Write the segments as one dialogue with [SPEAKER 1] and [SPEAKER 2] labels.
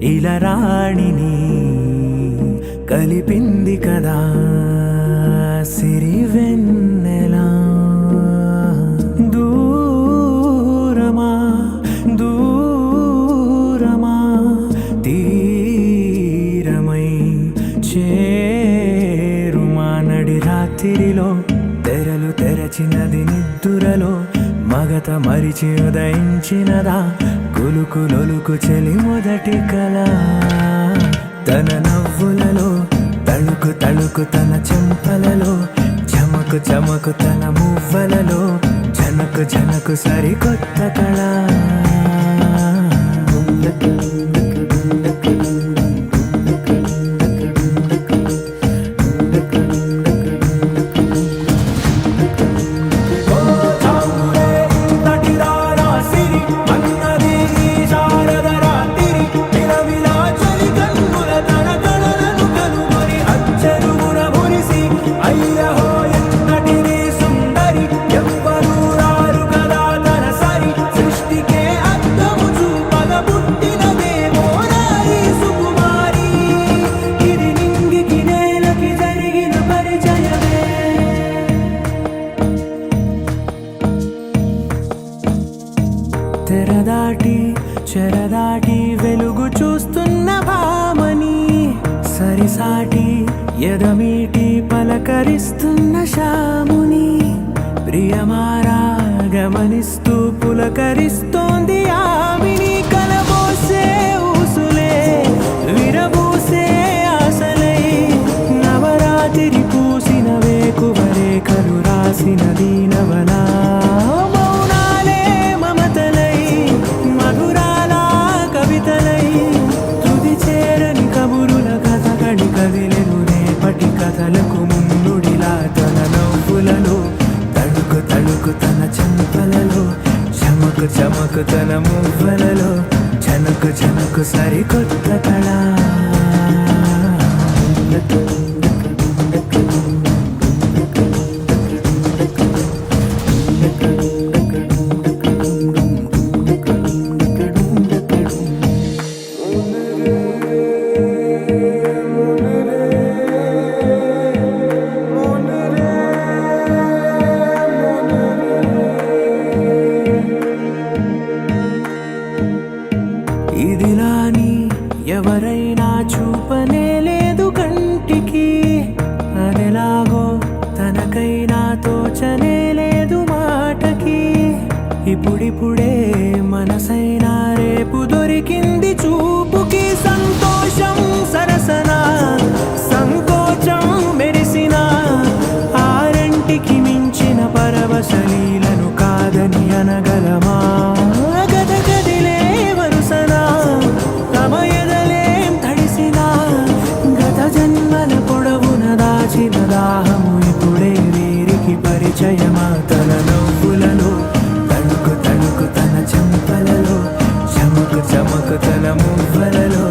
[SPEAKER 1] ఇలరాణిని కలిపింది కదా సిరివెన్నెలా. దూరమా దూరమా తీరమై చేరుమా నడి రాత్రిలో తెరలు తెరచినది నిద్దురలో మగత మరిచి ఉదయించినదా కులుకు లొలుకు చెలి మొదటి కళ. తన నవ్వులలో తళుకు తళుకు తన చెంపలలో చమకు చమకు తన మువ్వలలో జనకు జనకు సరికొత్త కళ. తెరదాటి చెరదాటి వెలుగు చూస్తున్న భామని సరిసాటి ఎదమీటి పలకరిస్తున్న శాముని ప్రియమారా గమనిస్తూ పులకరిస్తోంది ఆమెని. కలబోసే ఊసులే విరబూసే ఆశలై నవరాత్రి పూసిన వేకువరేఖలు రాసిన దీనవలా. కథలకు ముందుడిలా తన నవ్వులలో తళుకు తళుకు తన చెంపలలో చమకు చమకు తన మువ్వలలో జనకు జనకు సరికొత్త కళ. ఇదిలాని ఎవరైనా చూపనే లేదు కంటికి అదెలాగో తనకైనా తోచనే లేదు మాటకి. ఇప్పుడిప్పుడే మనసైనా రేపు దొరికింది చూపుకి. సంతోషం సరసన సంకోచం మెరిసిన ఆరంటికి మించిన పరవశలీలను కాదని అనగలమా. దాహము ఇప్పుడే వీరికి పరిచయమా. తన నవ్వులలో తణుకు తణుకు తన చెంపలలో చమకు చమకు తన మువ్వలలో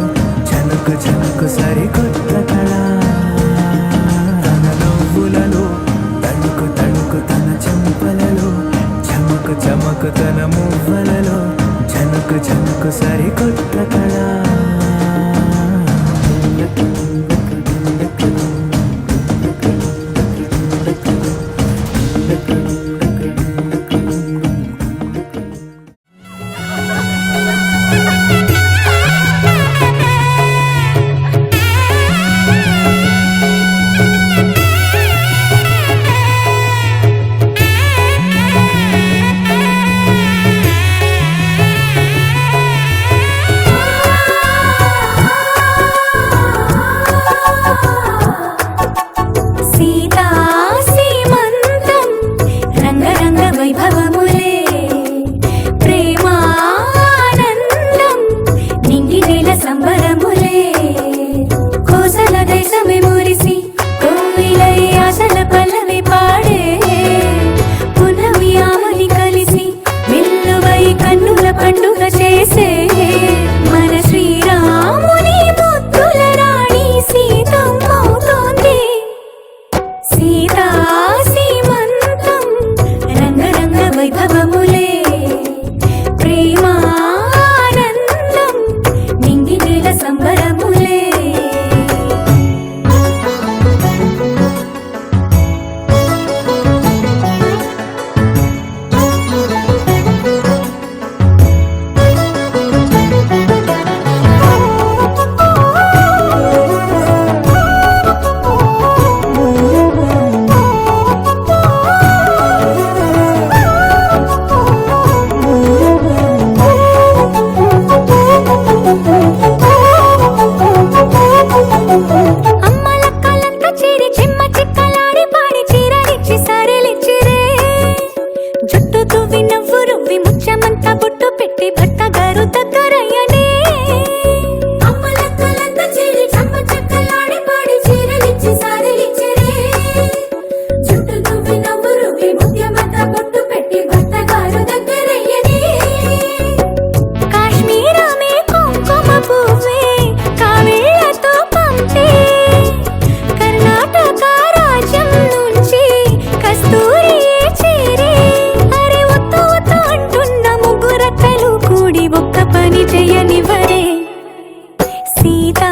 [SPEAKER 2] సీతా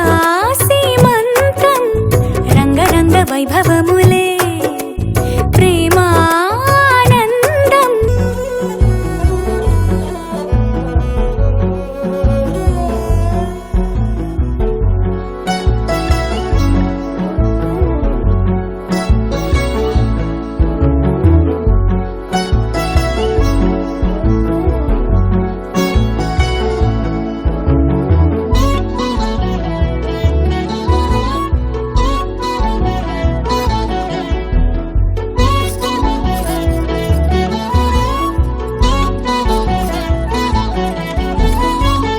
[SPEAKER 2] సీమంతం రంగరంగ వైభవములే ప్రేమానందం.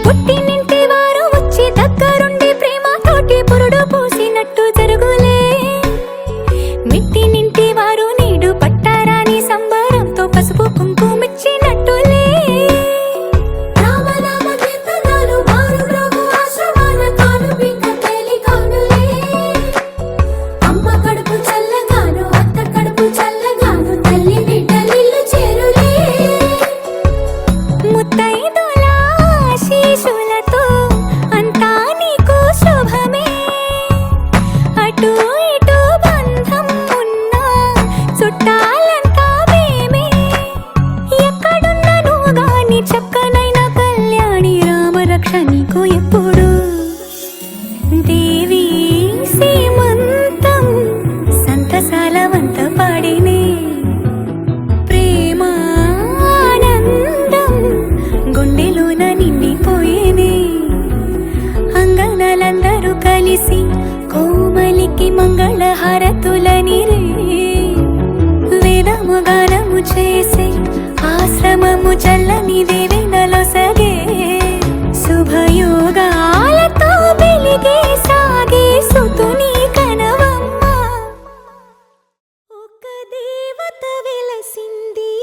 [SPEAKER 2] పుట్టినింటి వారు వచ్చి దగ్గరుండి ప్రేమతోటి పురుడు పూసినట్టు జరుగులే. మిట్టినింటి వారు నీడు పట్టారాని సంబరంతో పసుపు కుంకుమిచ్చినట్టులే. రామనామ కీర్తనలు మారు మ్రోగు ఆశ్రమాన కానుపిక తేలికౌనులే. అమ్మ కడుపు చల్లగాను అత్త కడుపు చల్లగాను తల్లి బిడ్డలిల్లు చేరులే. ముత్తైదుల ఆశీస్సులతో అంతా నీకు శుభమే. అటు ఇటు బంధం ఉన్నా చుట్టాలంతా మేమే. ఎక్కడున్నను గాని చక్కనైన కళ్యాణి రామరక్ష నీకు ఎప్పుడు. దేవి సీమంతం సంతసాల వంత పాడినే ప్రేమానందం గుండెలోన నిండిపోయేనే. అంగనలందరూ కలిసి కోమలికి మంగళ హారతులనిరే. వేదము గానము చేసే ఆశ్రమము చల్లని దేవెనలో సగే. శుభయోగాలతో వెలిగే సాగే సుతుని కనవమ్మ. ఒక దేవత వెలసింది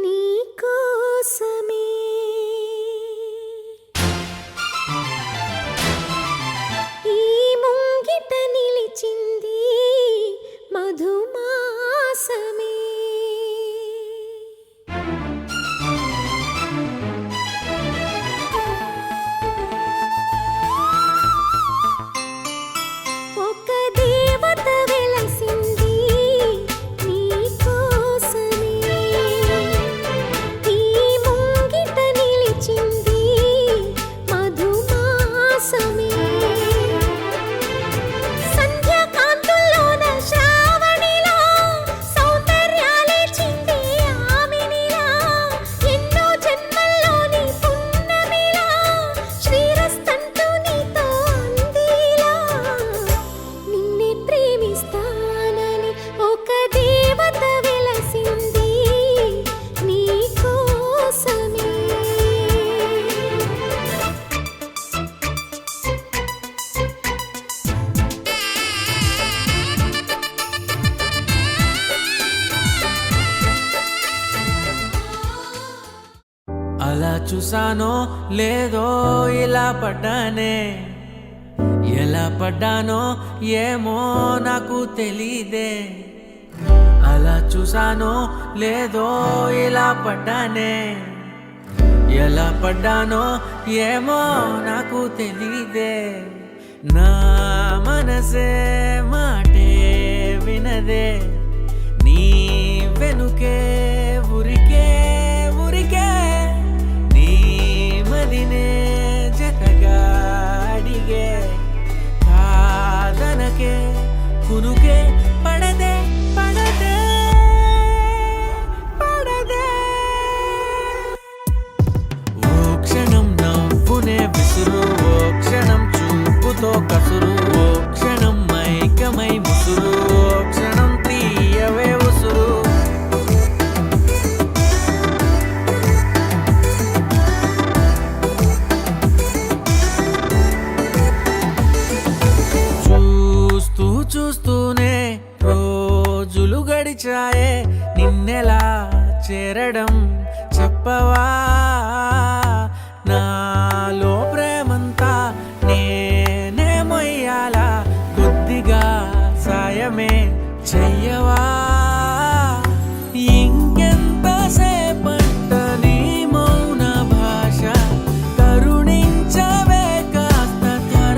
[SPEAKER 2] నీ కోసమే. ఈ ముంగిట నిలిచింది మధుమాసమే. ఒక దేవత వెలసింది నీ కోసమే. ఈ ముంగిట నిలిచింది మధుమాసమే. సంధ్యాకాంతుల్లోన శ్రావణిలా సౌందర్యాలే చింది ఆమెనిలా. ఎన్నో జన్మల్లోని పున్నమిలా శ్రీరస్తంటూ నీతో అందిలా. నిన్నే ప్రేమిస్తానని ఒక దేవత వెలసింది నీ కోసమే.
[SPEAKER 1] అలా చూసానో లేదో ఇలా పడ్డానే. ఎలా పడ్డానో ఏమో నాకు తెలీదే. అలా చూసానో లేదో ఇలా పడ్డానే. ఎలా పడ్డానో ఏమో నాకు తెలీదే. నా మనసే మాటే వినదే. నీ వెనుకే ఉరికే ఉరికే. నీ మదినే జతగా అడిగే. కాదనకే కునుకే పడదే పడదే పడదే. ఓ క్షణం నవ్వునే విసురు. ఓ క్షణం చూపుతో కసురు. ఓ క్షణం మైకమై ముసురు. ఓ క్షణం తీయవే ఉసురు. చూస్తూ చూస్తూనే రోజులు గడిచాయే. నిన్నెలా చేరడం చెప్పవా. నాలో ప్రేమంతా నేనే మొయ్యాలా. కొద్దిగా సాయమే చెయ్యవా. ఇంకెంతసేపంట నీ మౌన భాష కరుణించవే కాస్త త్వరగా.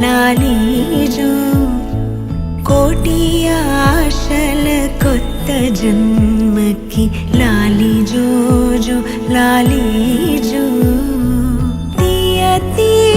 [SPEAKER 2] లాలీజో కోటి ఆశల కొత్త జన్మకి లాలీజో జో లాలీజో తీయ తీయ